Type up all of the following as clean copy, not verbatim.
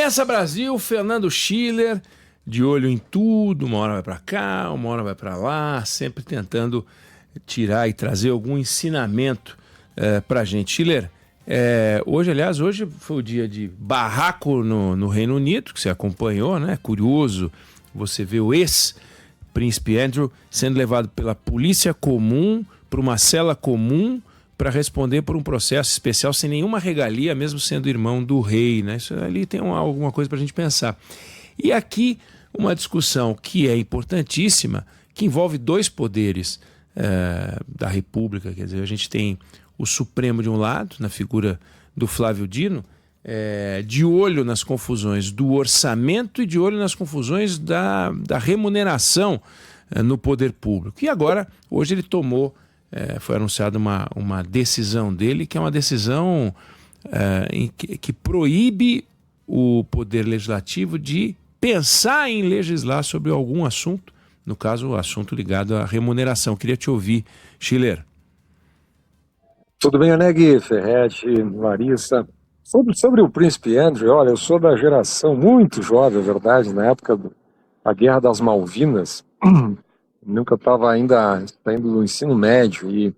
Pensa Brasil, Fernando Schiller, de olho em tudo, uma hora vai para cá, uma hora vai para lá, sempre tentando tirar e trazer algum ensinamento para a gente. Schiller, hoje foi o dia de barraco no Reino Unido, que você acompanhou, né? Curioso você ver o ex-príncipe Andrew sendo levado pela polícia comum para uma cela comum para responder por um processo especial sem nenhuma regalia, mesmo sendo irmão do rei, né? Isso ali tem alguma coisa para a gente pensar. E aqui uma discussão que é importantíssima, que envolve dois poderes da República. Quer dizer, a gente tem o Supremo de um lado, na figura do Flávio Dino, de olho nas confusões do orçamento e de olho nas confusões da remuneração no poder público. E agora, hoje ele tomou, foi anunciada uma decisão dele, que é uma decisão que proíbe o poder legislativo de pensar em legislar sobre algum assunto, no caso, o assunto ligado à remuneração. Queria te ouvir, Schiller. Tudo bem, Oneg, Ferretti, Larissa? Sobre o príncipe Andrew, olha, eu sou da geração muito jovem, é verdade, na época da Guerra das Malvinas, nunca estava ainda saindo do ensino médio, e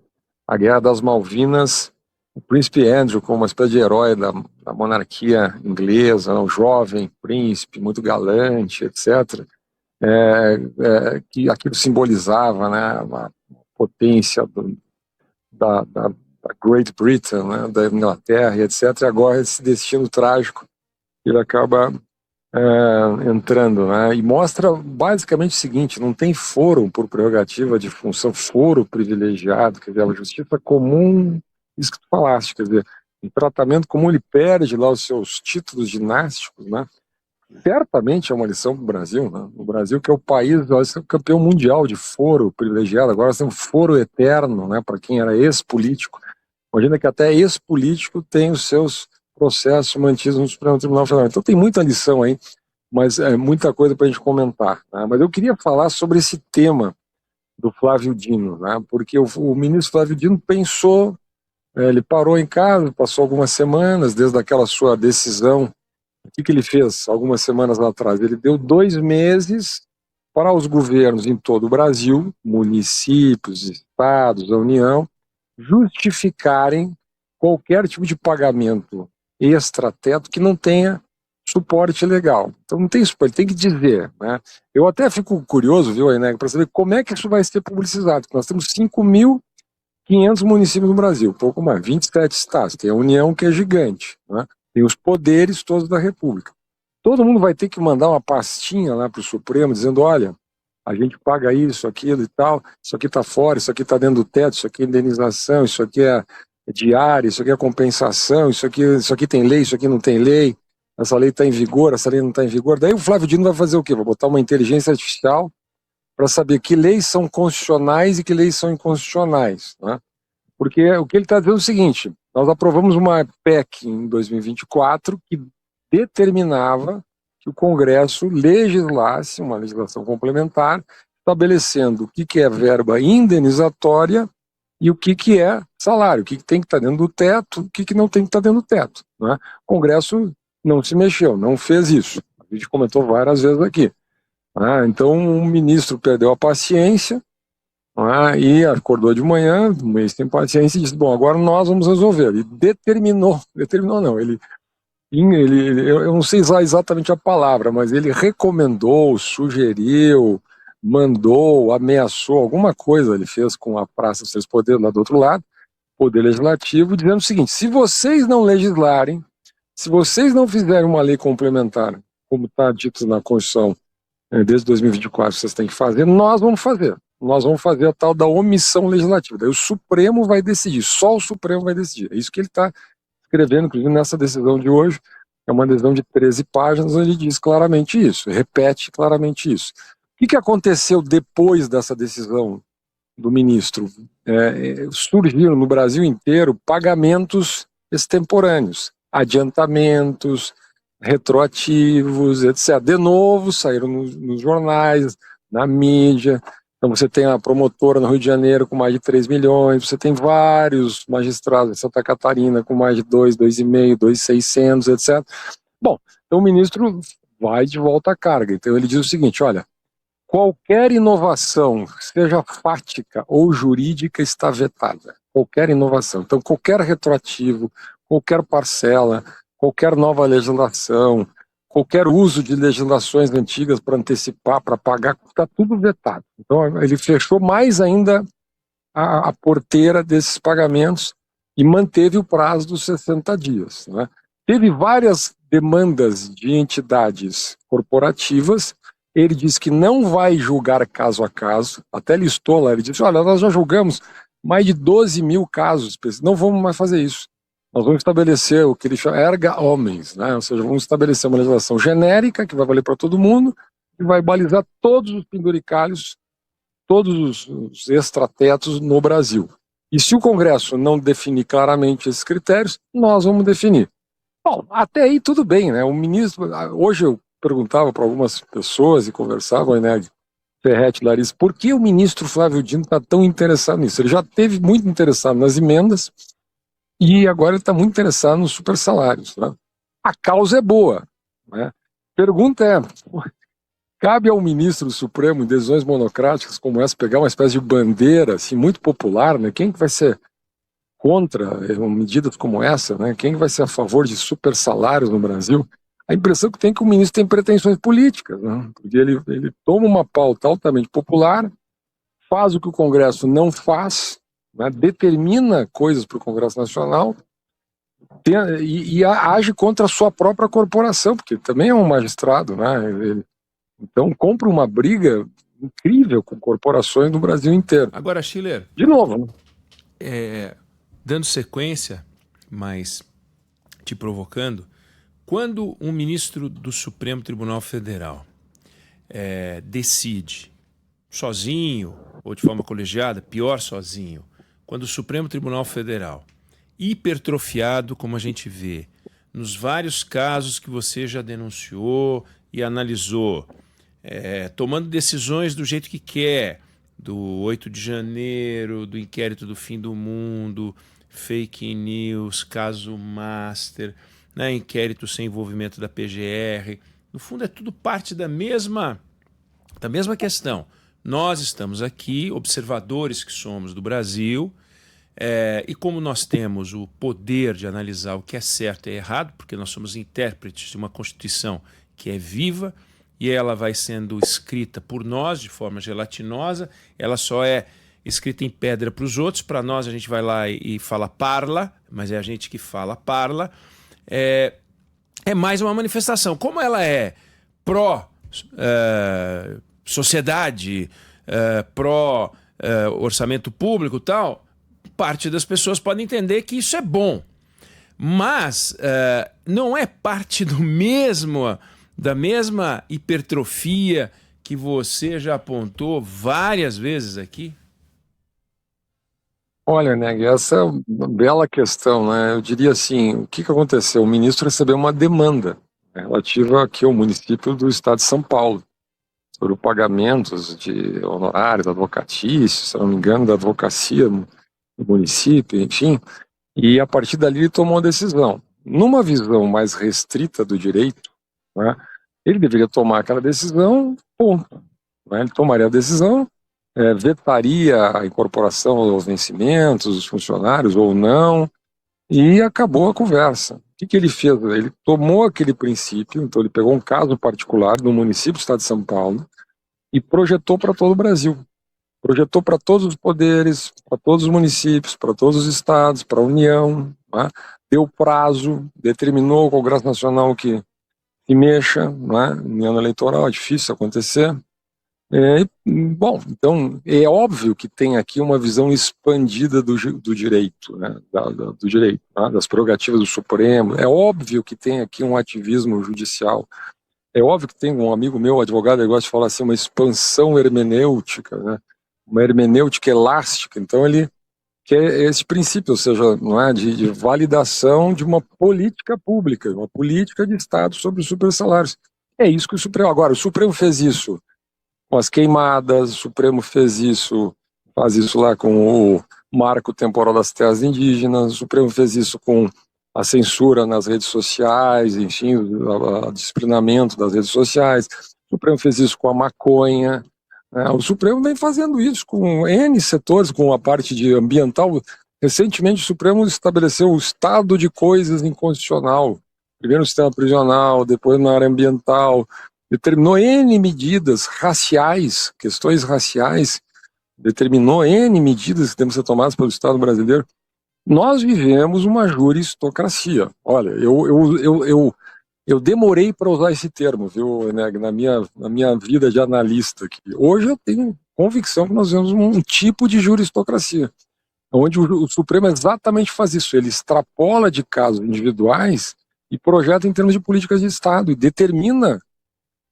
a Guerra das Malvinas, o príncipe Andrew, como uma espécie de herói da monarquia inglesa, um jovem príncipe, muito galante, etc., que aquilo simbolizava, né, a potência da Great Britain, né, da Inglaterra, etc., e agora esse destino trágico, ele acaba entrando, né, e mostra basicamente o seguinte: não tem foro por prerrogativa de função, foro privilegiado, quer dizer, a justiça comum, isso que tu falaste, quer dizer, em tratamento comum ele perde lá os seus títulos dinásticos, né. Certamente é uma lição para o Brasil, né? O Brasil, que é o país, nós somos campeão mundial de foro privilegiado, agora nós temos foro eterno, né, para quem era ex-político. Imagina que até ex-político tem os seus processos mantidos no Supremo Tribunal Federal. Então tem muita lição aí, mas é muita coisa para a gente comentar, né? Mas eu queria falar sobre esse tema do Flávio Dino, né? Porque o ministro Flávio Dino pensou, ele parou em casa, passou algumas semanas desde aquela sua decisão. O que ele fez algumas semanas atrás? Ele deu 2 meses para os governos em todo o Brasil, municípios, estados, a União, justificarem qualquer tipo de pagamento extra-teto que não tenha suporte legal. Então não tem suporte, tem que dizer, né? Eu até fico curioso, viu, Eneg, para saber como é que isso vai ser publicizado, porque nós temos 5.500 municípios no Brasil, pouco mais, 27 estados, tem a União, que é gigante, né? Tem os poderes todos da República. Todo mundo vai ter que mandar uma pastinha lá para o Supremo, dizendo, olha, a gente paga isso, aquilo e tal, isso aqui está fora, isso aqui está dentro do teto, isso aqui é indenização, isso aqui é diária, isso aqui é compensação, isso aqui tem lei, isso aqui não tem lei, essa lei está em vigor, essa lei não está em vigor. Daí o Flávio Dino vai fazer o quê? Vai botar uma inteligência artificial para saber que leis são constitucionais e que leis são inconstitucionais, né? Porque o que ele está dizendo é o seguinte: nós aprovamos uma PEC em 2024 que determinava que o Congresso legislasse uma legislação complementar, estabelecendo o que é verba indenizatória e o que é salário, o que tem que estar dentro do teto, o que não tem que estar dentro do teto, né? O Congresso não se mexeu, não fez isso. A gente comentou várias vezes aqui. Então o ministro perdeu a paciência, e acordou de manhã, meio sem paciência, e disse, bom, agora nós vamos resolver. Ele determinou não, eu não sei usar exatamente a palavra, mas ele recomendou, sugeriu, mandou, ameaçou, alguma coisa ele fez com a Praça dos Três Poderes lá do outro lado, Poder Legislativo, dizendo o seguinte: se vocês não legislarem, se vocês não fizerem uma lei complementar, como está dito na Constituição, desde 2024 vocês têm que fazer, nós vamos fazer. Nós vamos fazer a tal da omissão legislativa. Daí o Supremo vai decidir, só o Supremo vai decidir. É isso que ele está escrevendo, inclusive nessa decisão de hoje, é uma decisão de 13 páginas, onde ele diz claramente isso, repete claramente isso. O que aconteceu depois dessa decisão do ministro? Surgiram no Brasil inteiro pagamentos extemporâneos, adiantamentos, retroativos, etc. De novo, saíram nos jornais, na mídia. Então você tem a promotora no Rio de Janeiro com mais de 3 milhões, você tem vários magistrados em Santa Catarina com mais de 2, 2,5, 2,600, etc. Bom, Então o ministro vai de volta à carga. Então ele diz o seguinte, olha, qualquer inovação, seja fática ou jurídica, está vetada. Qualquer inovação. Então qualquer retroativo, qualquer parcela, qualquer nova legislação, qualquer uso de legislações antigas para antecipar, para pagar, está tudo vetado. Então ele fechou mais ainda a porteira desses pagamentos e manteve o prazo dos 60 dias. Né? Teve várias demandas de entidades corporativas, ele disse que não vai julgar caso a caso, até listou lá, ele disse, olha, nós já julgamos mais de 12 mil casos, não vamos mais fazer isso. Nós vamos estabelecer o que ele chama erga omnes, né? Ou seja, vamos estabelecer uma legislação genérica que vai valer para todo mundo e vai balizar todos os penduricalhos, todos os extratetos no Brasil. E se o Congresso não definir claramente esses critérios, nós vamos definir. Bom, até aí tudo bem, né? O ministro, hoje eu perguntava para algumas pessoas e conversava, né, Ferretti, Larissa, por que o ministro Flávio Dino está tão interessado nisso? Ele já esteve muito interessado nas emendas e agora ele está muito interessado nos supersalários. Né? A causa é boa. Né? Pergunta é, cabe ao ministro do Supremo, em decisões monocráticas como essa, pegar uma espécie de bandeira assim, muito popular, né? Quem que vai ser contra medidas como essa? Né? Quem que vai ser a favor de supersalários no Brasil? A impressão que tem é que o ministro tem pretensões políticas, né? Porque ele toma uma pauta altamente popular, faz o que o Congresso não faz, né? Determina coisas para o Congresso Nacional e age contra a sua própria corporação, porque também é um magistrado, né? Então compra uma briga incrível com corporações no Brasil inteiro. Agora, Schiller, de novo, né? Dando sequência, mas te provocando, quando um ministro do Supremo Tribunal Federal decide sozinho ou de forma colegiada, pior sozinho, quando o Supremo Tribunal Federal, hipertrofiado como a gente vê, nos vários casos que você já denunciou e analisou, tomando decisões do jeito que quer, do 8 de janeiro, do inquérito do fim do mundo, fake news, caso Master, né, inquérito sem envolvimento da PGR, no fundo é tudo parte da mesma questão. Nós estamos aqui, observadores que somos do Brasil, e como nós temos o poder de analisar o que é certo e errado, porque nós somos intérpretes de uma Constituição que é viva, e ela vai sendo escrita por nós de forma gelatinosa, ela só é escrita em pedra para os outros, para nós a gente vai lá e fala parla, mas é a gente que fala parla, é mais uma manifestação. Como ela é pró-sociedade, pró-orçamento público e tal, parte das pessoas pode entender que isso é bom, mas não é parte da mesma hipertrofia que você já apontou várias vezes aqui? Olha, Neg, essa é uma bela questão, né? Eu diria assim, o que aconteceu? O ministro recebeu uma demanda, né, relativa aqui ao município do estado de São Paulo, sobre pagamentos de honorários advocatícios, se não me engano, da advocacia do município, enfim, e a partir dali ele tomou uma decisão. Numa visão mais restrita do direito, né, ele deveria tomar aquela decisão, ponto. Né? Ele tomaria a decisão, vetaria a incorporação aos vencimentos dos funcionários ou não, e acabou a conversa. O que ele fez? Ele tomou aquele princípio, então ele pegou um caso particular do município do estado de São Paulo e projetou para todo o Brasil. Projetou para todos os poderes, para todos os municípios, para todos os estados, para a União, né? Deu prazo, determinou o Congresso Nacional que mexa, né? Em ano eleitoral é difícil acontecer. Bom, então é óbvio que tem aqui uma visão expandida do direito, né, do direito, né, das prerrogativas do Supremo. É óbvio que tem aqui um ativismo judicial. É óbvio que tem um amigo meu, advogado, ele gosta de falar assim, uma expansão hermenêutica, né, uma hermenêutica elástica. Então ele quer esse princípio, ou seja, não é, de validação de uma política pública, uma política de Estado sobre os supersalários. É isso que o Supremo... Agora, o Supremo fez isso com as queimadas, o Supremo faz isso lá com o marco temporal das terras indígenas, o Supremo fez isso com a censura nas redes sociais, enfim, o disciplinamento das redes sociais. O Supremo fez isso com a maconha, né? O Supremo vem fazendo isso com N setores, com a parte de ambiental. Recentemente o Supremo estabeleceu o estado de coisas inconstitucional, primeiro no sistema prisional, depois na área ambiental, determinou N medidas raciais, questões raciais, determinou N medidas que temos que ser tomadas pelo Estado brasileiro. Nós vivemos uma juristocracia. Olha, eu demorei para usar esse termo, viu, Eneg, na minha vida de analista aqui. Hoje eu tenho convicção que nós vivemos um tipo de juristocracia, onde o Supremo exatamente faz isso. Ele extrapola de casos individuais e projeta em termos de políticas de Estado e determina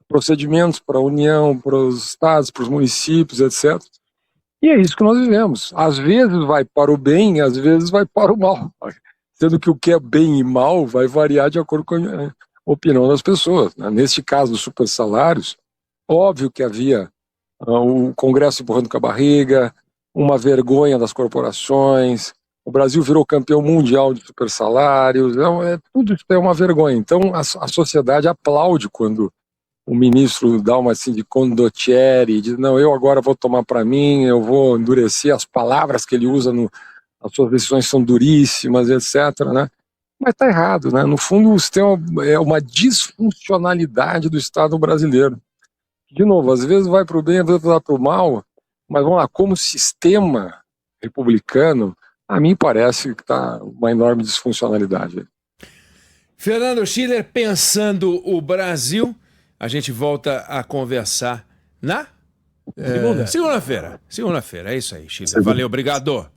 procedimentos para a União, para os estados, para os municípios, etc. E é isso que nós vivemos. Às vezes vai para o bem, às vezes vai para o mal. Sendo que o que é bem e mal vai variar de acordo com a opinião das pessoas. Neste caso dos supersalários, óbvio que havia o Congresso empurrando com a barriga, uma vergonha das corporações, o Brasil virou campeão mundial de supersalários, tudo isso é uma vergonha. Então a sociedade aplaude quando o ministro dá uma assim de condottieri, diz, não, eu agora vou tomar para mim, eu vou endurecer as palavras que ele usa, as suas decisões são duríssimas, etc., né? Mas está errado, né? No fundo, o sistema é uma disfuncionalidade do Estado brasileiro. De novo, às vezes vai para o bem, às vezes vai para o mal, mas vamos lá, como sistema republicano, a mim parece que está uma enorme disfuncionalidade. Fernando Schiller, pensando o Brasil, a gente volta a conversar na segunda-feira. Segunda-feira, é isso aí, Schiller. Valeu, obrigado.